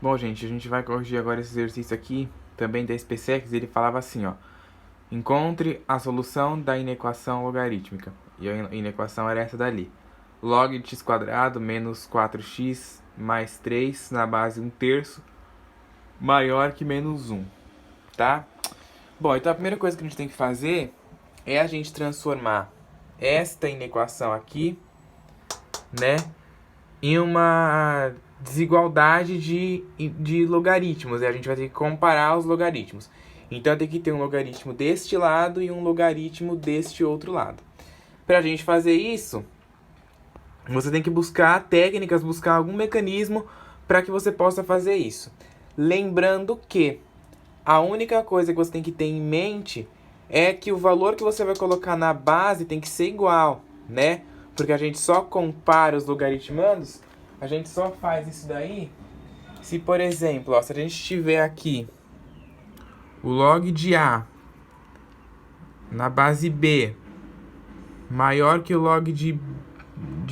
Bom, gente, a gente vai corrigir agora esse exercício aqui, também da SpaceX. Ele falava assim, ó. Encontre a solução da inequação logarítmica. E a inequação era essa dali. Log de x quadrado menos 4x mais 3 na base 1/3 maior que menos 1, tá? Bom, então a primeira coisa que a gente tem que fazer é a gente transformar esta inequação aqui, né, em uma desigualdade de logaritmos. E a gente vai ter que comparar os logaritmos. Então tem que ter um logaritmo deste lado e um logaritmo deste outro lado. Para a gente fazer isso, você tem que buscar técnicas, buscar algum mecanismo para que você possa fazer isso. Lembrando que a única coisa que você tem que ter em mente é que o valor que você vai colocar na base tem que ser igual, né? Porque a gente só compara os logaritmandos, a gente só faz isso daí se, por exemplo, ó, se a gente tiver aqui o log de A na base B maior que o log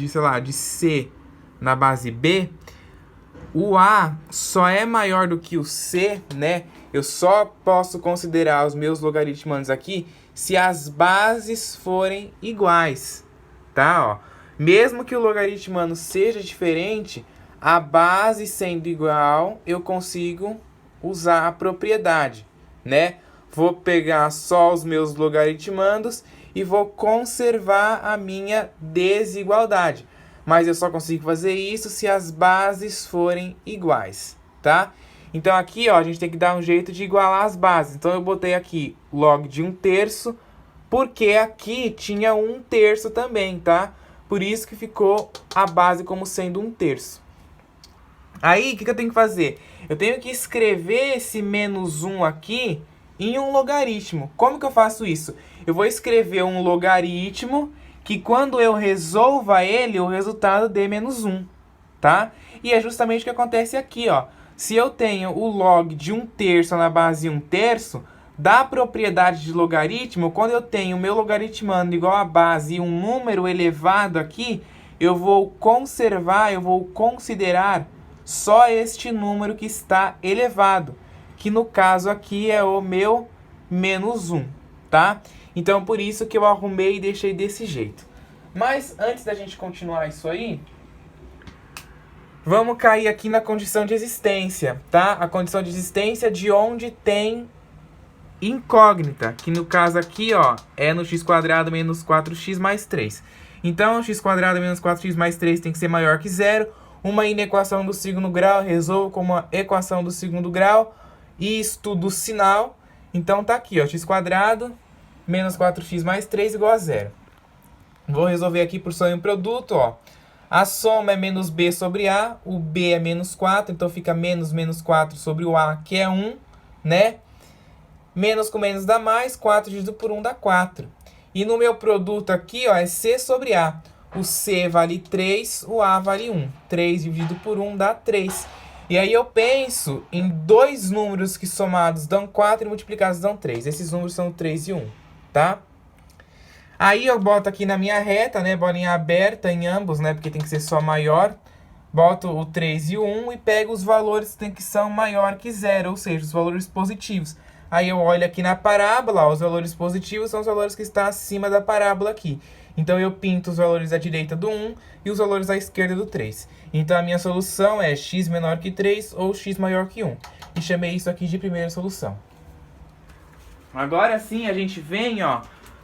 sei lá, de C na base B, o A só é maior do que o C, né? Eu só posso considerar os meus logaritmandos aqui se as bases forem iguais, tá? Ó, mesmo que o logaritmando seja diferente, a base sendo igual, eu consigo usar a propriedade, né? Vou pegar só os meus logaritmandos e vou conservar a minha desigualdade. Mas eu só consigo fazer isso se as bases forem iguais, tá? Então aqui, ó, a gente tem que dar um jeito de igualar as bases. Então eu botei aqui log de 1/3, porque aqui tinha 1/3 também, tá? Por isso que ficou a base como sendo 1/3. Aí, o que eu tenho que fazer? Eu tenho que escrever esse menos 1 aqui em um logaritmo. Como que eu faço isso? Eu vou escrever um logaritmo que quando eu resolva ele, o resultado dê menos 1, tá? E é justamente o que acontece aqui, ó. Se eu tenho o log de 1/3 na base 1/3, da propriedade de logaritmo, quando eu tenho o meu logaritmando igual a base e um número elevado aqui, eu vou conservar, eu vou considerar só este número que está elevado, que no caso aqui é o meu menos 1, tá? Então por isso que eu arrumei e deixei desse jeito. Mas antes da gente continuar isso aí, vamos cair aqui na condição de existência, tá? A condição de existência de onde tem incógnita, que no caso aqui, ó, é no x quadrado menos 4x mais 3. Então, x quadrado menos 4x mais 3 tem que ser maior que zero. Uma inequação do segundo grau, resolvo como uma equação do segundo grau e estudo o sinal. Então tá aqui, ó, x quadrado menos 4x mais 3 igual a zero. Vou resolver aqui por soma e produto, ó. A soma é menos b sobre a, o b é menos 4, então fica menos 4 sobre o a, que é 1, né? Menos com menos dá mais, 4 dividido por 1 dá 4. E no meu produto aqui, ó, é c sobre a. O c vale 3, o a vale 1. 3 dividido por 1 dá 3. E aí eu penso em dois números que somados dão 4 e multiplicados dão 3. Esses números são 3 e 1, tá? Aí eu boto aqui na minha reta, né, bolinha aberta em ambos, né, porque tem que ser só maior. Boto o 3 e o 1 e pego os valores que são maior que zero, ou seja, os valores positivos. Aí eu olho aqui na parábola, ó, os valores positivos são os valores que estão acima da parábola aqui. Então eu pinto os valores à direita do 1 e os valores à esquerda do 3. Então a minha solução é x menor que 3 ou x maior que 1. E chamei isso aqui de primeira solução. Agora sim a gente vem, ó,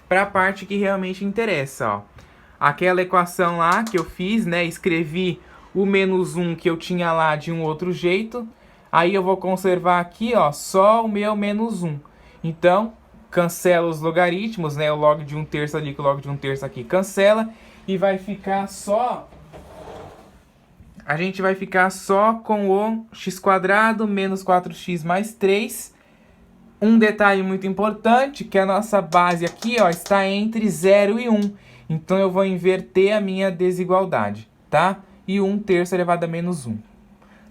para a parte que realmente interessa, ó. Aquela equação lá que eu fiz, né, escrevi o menos 1 que eu tinha lá de um outro jeito. Aí eu vou conservar aqui, ó, só o meu menos 1. Então, cancela os logaritmos, né? O log de 1/3 ali com o log de 1/3 aqui cancela. E vai ficar só... A gente vai ficar só com o x quadrado menos 4x mais 3. Um detalhe muito importante, que a nossa base aqui, ó, está entre 0 e 1. Então eu vou inverter a minha desigualdade, tá? E 1/3 elevado a menos 1.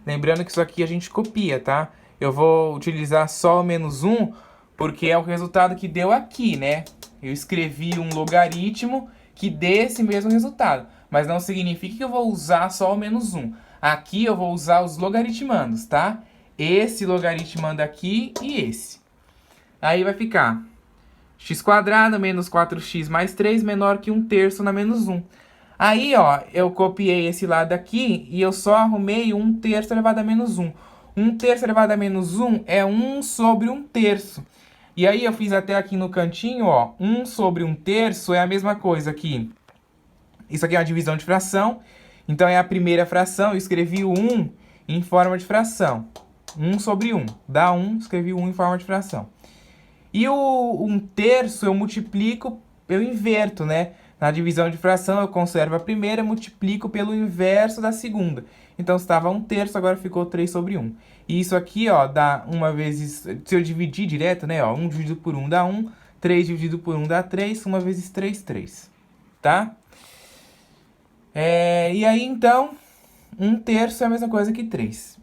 Lembrando que isso aqui a gente copia, tá? Eu vou utilizar só o menos 1, porque é o resultado que deu aqui, né? Eu escrevi um logaritmo que dê esse mesmo resultado. Mas não significa que eu vou usar só o menos 1. Aqui eu vou usar os logaritmandos, tá? Esse logaritmando aqui e esse. Aí vai ficar x² menos 4x mais 3 menor que 1/3 na menos 1. Aí, ó, eu copiei esse lado aqui e eu só arrumei 1/3 elevado a menos 1. 1/3 elevado a menos 1 é 1 sobre 1/3. E aí eu fiz até aqui no cantinho, ó, 1 sobre 1/3 é a mesma coisa aqui. Isso aqui é uma divisão de fração. Então é a primeira fração, eu escrevi o 1 em forma de fração. 1 sobre 1. Dá 1, escrevi o 1 em forma de fração. E o 1/3 eu multiplico, eu inverto, né? Na divisão de fração eu conservo a primeira, multiplico pelo inverso da segunda. Então estava 1/3, agora ficou 3 sobre 1. E isso aqui, ó, dá uma vezes, se eu dividir direto, né, ó, 1 dividido por 1 dá 1, 3 dividido por 1 dá 3, 1 vezes 3, 3. Tá? E aí, então, 1/3 é a mesma coisa que 3.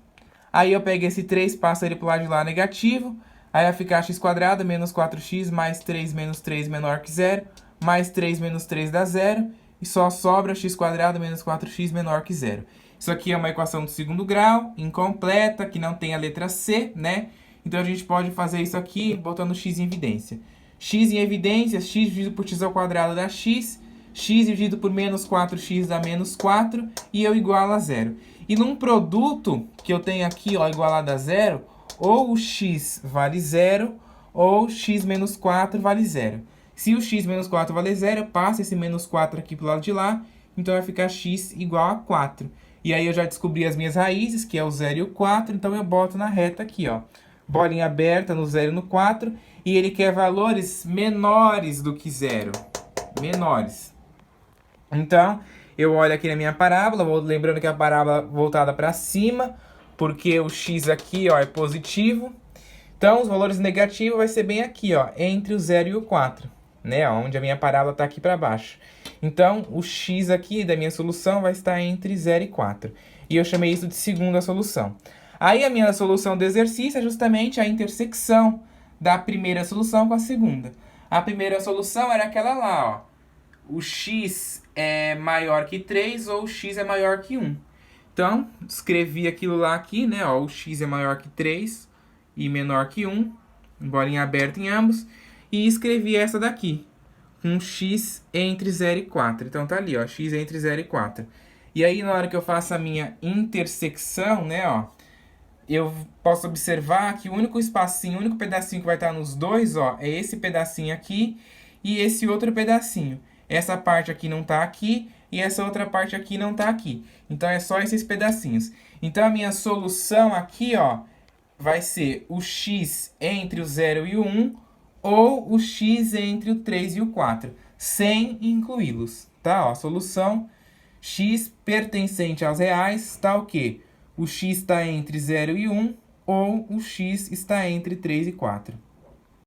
Aí eu pego esse 3, passo ele pro lado de lá negativo. Aí vai ficar x² menos 4x mais 3 menos 3 menor que 0. Mais 3 menos 3 dá 0. E só sobra x² menos 4x menor que 0. Isso aqui é uma equação do segundo grau, incompleta, que não tem a letra C, né? Então a gente pode fazer isso aqui botando x em evidência. X em evidência, x dividido por x² dá x. X dividido por menos 4x dá menos 4. E eu igualo a 0. E num produto que eu tenho aqui, ó, igualado a 0, ou o x vale 0, ou x menos 4 vale 0. Se o x menos 4 vale 0, eu passo esse menos 4 aqui pro lado de lá, então vai ficar x igual a 4. E aí eu já descobri as minhas raízes, que é o 0 e o 4, então eu boto na reta aqui, ó. Bolinha aberta no 0 e no 4, e ele quer valores menores do que 0. Menores. Então, eu olho aqui na minha parábola, lembrando que a parábola voltada para cima, porque o x aqui, ó, é positivo. Então, os valores negativos vai ser bem aqui, ó, entre o 0 e o 4, né? Onde a minha parábola está aqui para baixo. Então, o x aqui da minha solução vai estar entre 0 e 4. E eu chamei isso de segunda solução. Aí, a minha solução do exercício é justamente a intersecção da primeira solução com a segunda. A primeira solução era aquela lá, ó. O x é maior que 3 ou o x é maior que 1. Então, escrevi aquilo lá aqui, né? Ó, o x é maior que 3 e menor que 1. Bolinha aberta em ambos. E escrevi essa daqui, com x entre 0 e 4. Então, tá ali, ó, x entre 0 e 4. E aí, na hora que eu faço a minha intersecção, né, ó, eu posso observar que o único espacinho, o único pedacinho que vai estar nos dois, ó, é esse pedacinho aqui e esse outro pedacinho. Essa parte aqui não está aqui e essa outra parte aqui não está aqui. Então, é só esses pedacinhos. Então, a minha solução aqui, ó, vai ser o x entre o 0 e o 1 ou o x entre o 3 e o 4, sem incluí-los, tá? Ó, a solução x pertencente aos reais está o quê? O x está entre 0 e 1 ou o x está entre 3 e 4.